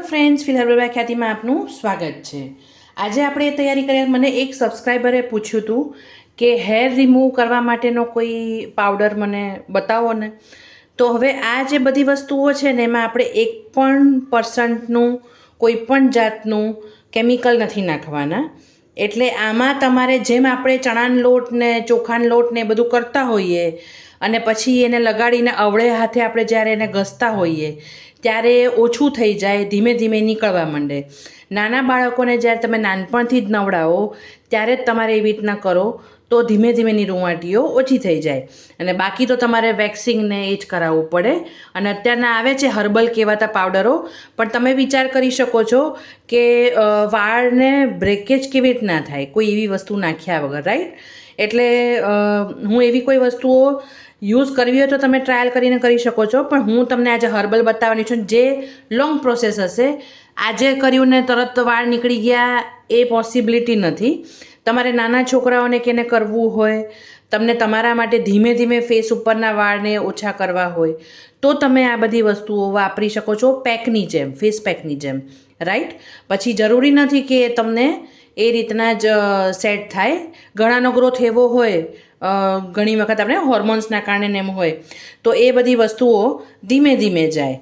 Friends, ફિલહાલ ખ્યાતિમાં આપનું સ્વાગત છે। આજે આપણે તૈયારી કર્યા। મને એક સબસ્ક્રાઈબરે પૂછ્યું હતું કે હેર રિમૂવ કરવા માટેનો કોઈ પાવડર મને બતાવો ને। તો હવે આ જે બધી વસ્તુઓ છે ને એમાં આપણે 1% કોઈ પણ જાતનું કેમિકલ નથી નાખવાના। એટલે આમાં તમારે જેમ આપણે ચણાનો લોટ ને ચોખાનો લોટ ને બધું કરતા હોઈએ અને પછી એને લગાડીને અવળે હાથે આપણે જ્યારે એને ઘસતા હોઈએ ત્યારે ઓછું થઈ જાય, ધીમે ધીમે નીકળવા માંડે। નાના બાળકોને જ્યારે તમે નાનપણથી જ નવડાવો ત્યારે જ તમારે એવી રીતના કરો તો ધીમે ધીમેની રૂંવાટીઓ ઓછી થઈ જાય। અને બાકી તો તમારે વેક્સિંગને એ જ કરાવવું પડે। અને અત્યારના આવે છે હર્બલ કહેવાતા પાવડરો, પણ તમે વિચાર કરી શકો છો કે વાળને બ્રેકેજ કેવી રીતના થાય કોઈ એવી વસ્તુ નાખ્યા વગર, રાઈટ? એટલે હું એવી કોઈ વસ્તુઓ યુઝ કરવી હોય તો તમે ટ્રાયલ કરીને કરી શકો છો, પણ હું તમને આજે હર્બલ બતાવવાની છું જે લોંગ પ્રોસેસ હશે। આજે કર્યું ને તરત વાળ નીકળી ગયા એ પોસિબિલિટી નથી। તમારે નાના છોકરાઓને કેને કરવું હોય, તમને તમારા માટે ધીમે ધીમે ફેસ ઉપરના વાળને ઓછા કરવા હોય તો તમે આ બધી વસ્તુઓ વાપરી શકો છો પેકની જેમ, ફેસ પેકની જેમ, રાઈટ? પછી જરૂરી નથી કે તમને એ રીતના જ સેટ થાય। ઘણાનો ગ્રોથ એવો હોય, ઘણી વખત આપણે હોર્મોન્સના કારણે એમ હોય તો એ બધી વસ્તુઓ ધીમે ધીમે જાય।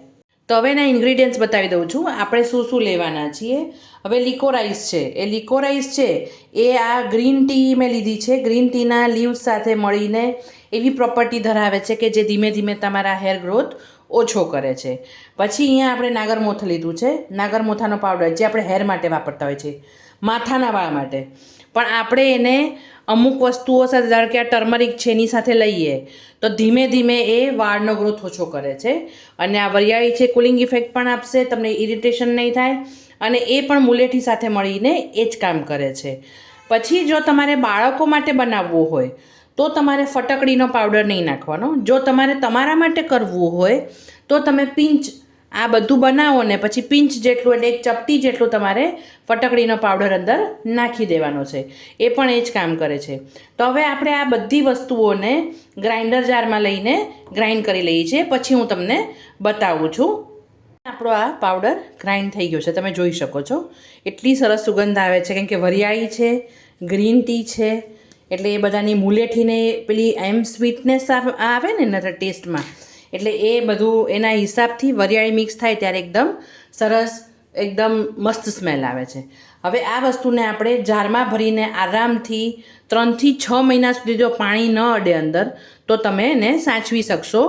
તો હવે એના ઇન્ગ્રીડિયન્ટ્સ બતાવી દઉં છું આપણે શું શું લેવાના છીએ। હવે લિકોરાઇઝ છે, એ લિકોરાઇઝ છે એ આ ગ્રીન ટી મેં લીધી છે। ગ્રીન ટીના લીવ્સ સાથે મળીને એવી પ્રોપર્ટી ધરાવે છે કે જે ધીમે ધીમે તમારા હેર ગ્રોથ ઓછો કરે છે। પછી અહીંયા આપણે નાગરમોથ લીધું છે, નાગરમોથાનો પાવડર જે આપણે હેર માટે વાપરતા હોય છે, માથાના વાળ માટે। પણ આપણે એને અમુક વસ્તુઓ સાથે, ધારો કે આ ટર્મરિક છે એની સાથે લઈએ તો ધીમે ધીમે એ વાળનો ગ્રોથ ઓછો કરે છે। અને આ વરિયાળી છે, કુલિંગ ઇફેક્ટ પણ આપશે, તમને ઇરિટેશન નહીં થાય, અને એ પણ મુલેઠી સાથે મળીને એ જ કામ કરે છે। પછી જો તમારે બાળકો માટે બનાવવું હોય તો તમારે ફટકડીનો પાવડર નહીં નાખવાનો। જો તમારે તમારા માટે કરવું હોય તો તમે પિંચ આ બધું બનાવો ને પછી પિંચ જેટલું એટલે એક ચપટી જેટલું તમારે ફટકડીનો પાવડર અંદર નાખી દેવાનો છે, એ પણ એ જ કામ કરે છે। તો હવે આપણે આ બધી વસ્તુઓને ગ્રાઇન્ડર જારમાં લઈને ગ્રાઇન્ડ કરી લઈએ છીએ, પછી હું તમને બતાવું છું। આપણો આ પાવડર ગ્રાઇન્ડ થઈ ગયો છે, તમે જોઈ શકો છો। એટલી સરસ સુગંધ આવે છે, કેમ કે વરિયાળી છે, ગ્રીન ટી છે, એટલે એ બધાની મુલેઠીને પેલી એમ સ્વીટનેસ આવે ને ટેસ્ટમાં, એટલે એ બધું એના હિસાબથી વરિયાળી મિક્સ થાય ત્યારે એકદમ સરસ, એકદમ મસ્ત સ્મેલ આવે છે। હવે આ વસ્તુને આપણે જારમાં ભરીને આરામથી 3 થી 6 મહિના સુધી જો પાણી ન અડે અંદર તો તમે એને સાચવી શકશો।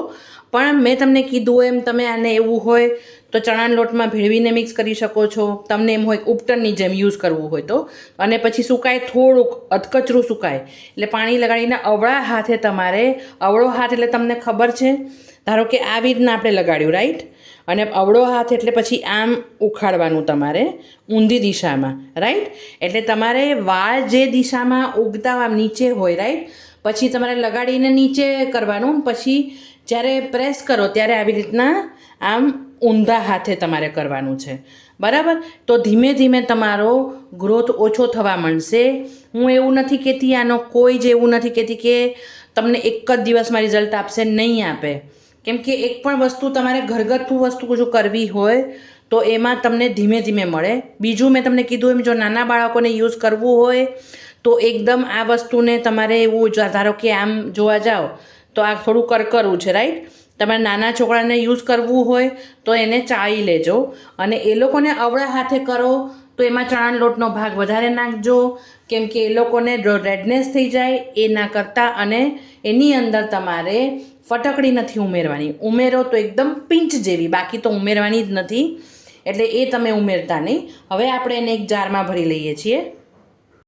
પણ મેં તમને કીધું એમ તમે આને એવું હોય તો ચણાના લોટમાં ભેળવીને મિક્સ કરી શકો છો, તમને એમ હોય ઉપટનની જેમ યુઝ કરવું હોય તો, અને પછી સુકાય થોડુંક અધકચરું સુકાય એટલે પાણી લગાડીને અવળા હાથે તમારે, અવળો હાથ એટલે તમને ખબર છે, ધારો કે આવી રીતના આપણે લગાડ્યું, રાઈટ? અને અવળો હાથ એટલે પછી આમ ઉખાડવાનું તમારે ઊંધી દિશામાં, રાઈટ? એટલે તમારે વાળ જે દિશામાં ઉગતા આમ નીચે હોય, રાઈટ? પછી તમારે લગાડીને નીચે કરવાનું, પછી જ્યારે પ્રેસ કરો ત્યારે આવી રીતના આમ ઊંધા હાથે તમારે કરવાનું છે, બરાબર? તો ધીમે ધીમે તમારો ગ્રોથ ઓછો થવા માંડશે। હું એવું નથી કહેતી, આનો કોઈ જ એવું નથી કહેતી કે તમને એક જ દિવસમાં રિઝલ્ટ આપશે, નહીં આપે। કેમ કે એક પણ વસ્તુ તમારે ઘરગથ્થુ વસ્તુ જો કરવી હોય તો એમાં તમને ધીમે ધીમે મળે। બીજું મેં તમને કીધું એમ જો નાના બાળકોને યુઝ કરવું હોય તો એકદમ આ વસ્તુને તમારે એવું, ધારો કે આમ જોવા જાઓ તો આ થોડું કરકરું છે, રાઈટ? તમારે નાના છોકરાને યુઝ કરવું હોય તો એને ચાળી લેજો, અને એ લોકોને અવળા હાથે કરો તો એમાં ચણાના લોટનો ભાગ વધારે નાખજો, કેમ કે એ લોકોને રેડનેસ થઈ જાય એ ના કરતાં। અને એની અંદર તમારે ફટકડી નથી ઉમેરવાની, ઉમેરો તો એકદમ પિંચ જેવી, બાકી તો ઉમેરવાની જ નથી, એટલે એ તમે ઉમેરતા નહીં। હવે આપણે એને એક જારમાં ભરી લઈએ છીએ।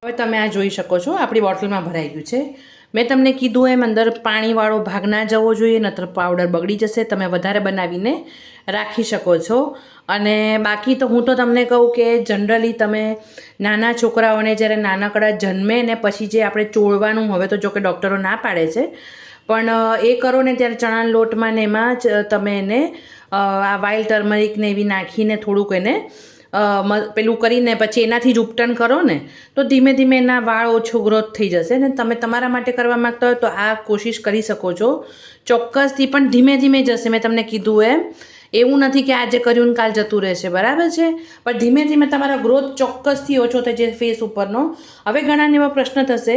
હવે તમે આ જોઈ શકો છો આપણી બોટલમાં ભરાઈ ગયું છે। મેં તમને કીધું એમ અંદર પાણીવાળો ભાગ ના જવો જોઈએ, નહીતર પાવડર બગડી જશે। તમે વધારે બનાવીને રાખી શકો છો। અને બાકી તો હું તો તમને કહું કે જનરલી તમે નાના છોકરાઓને જ્યારે નાનકડા જન્મે ને પછી જે આપણે ચોળવાનું, હવે તો જો કે ડૉક્ટરો ના પાડે છે, પણ એ કરો ને ત્યારે ચણાના લોટમાં ને એમાં જ તમે એને આ વાઇલ્ડ ટર્મરિકને એવી નાખીને થોડુંક એને પેલું કરીને પછી એનાથી જ ઉપટન કરો ને તો ધીમે ધીમે એના વાળ ઓછો ગ્રોથ થઈ જશે। ને તમે તમારા માટે કરવા માગતા હોય તો આ કોશિશ કરી શકો છો, ચોક્કસથી, પણ ધીમે ધીમે જશે। મેં તમને કીધું એમ એવું નથી કે આજે કર્યું ને કાલ જતું રહેશે, બરાબર છે. પણ ધીમે ધીમે તમારો ગ્રોથ ચોક્કસથી ઓછો થઈ જાય ફેસ ઉપરનો. હવે ઘણાને એવા પ્રશ્ન થશે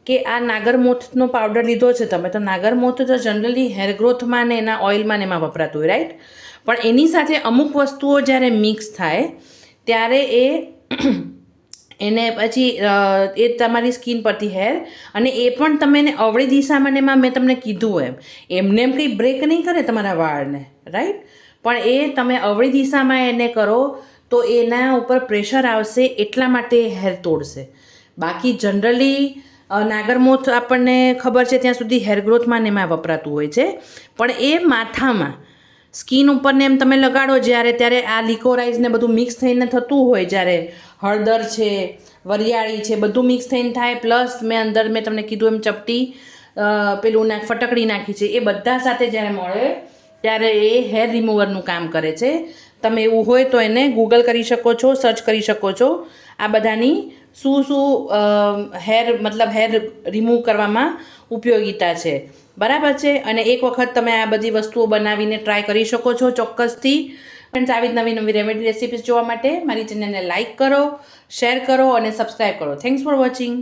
કે આ નાગરમોથનો પાવડર લીધો છે તમે, તો નાગરમોથ તો જનરલી હેર ગ્રોથમાં ને એના ઓઇલમાં ને એમાં વપરાતું હોય, રાઈટ. પણ એની સાથે અમુક વસ્તુઓ જ્યારે મિક્સ થાય ત્યારે એને પછી એ તમારી સ્કિન પરથી હેર, અને એ પણ તમે એને અવળી દિશામાં ને એમાં મેં તમને કીધું એમને એમ કંઈ બ્રેક નહીં કરે તમારા વાળને, રાઈટ. પણ એ તમે અવળી દિશામાં એને કરો તો એના ઉપર પ્રેશર આવશે, એટલા માટે હેર તોડશે. બાકી જનરલી નાગરમોથ આપણને ખબર છે ત્યાં સુધી હેર ગ્રોથમાં ને એમાં વપરાતું હોય છે. પણ એ માથામાં સ્કિન ઉપરને એમ તમે લગાડો જ્યારે, ત્યારે આ લિકોરાઇઝ ને બધું મિક્સ થઈને થતું હોય, જ્યારે હળદર છે, વરિયાળી છે, બધું મિક્સ થઈને થાય, પ્લસ મેં તમને કીધું એમ ચપટી પેલું ફટકડી નાખી છે, એ બધા સાથે જ્યારે મળે ત્યારે એ હેર રિમૂવરનું કામ કરે છે. તમે એવું હોય તો એને ગૂગલ કરી શકો છો, સર્ચ કરી શકો છો આ બધાની શું હેર રિમૂવ કરવામાં ઉપયોગિતા છે, બરાબર છે. અને એક વખત તમે આ બધી વસ્તુઓ બનાવીને ટ્રાય કરી શકો છો ચોક્કસથી. ફ્રેન્ડ્સ, આવી જ નવી નવી રેમેડી રેસિપીઝ જોવા માટે મારી ચેનલને લાઇક કરો, શેર કરો અને સબસ્ક્રાઈબ કરો. Thanks for watching.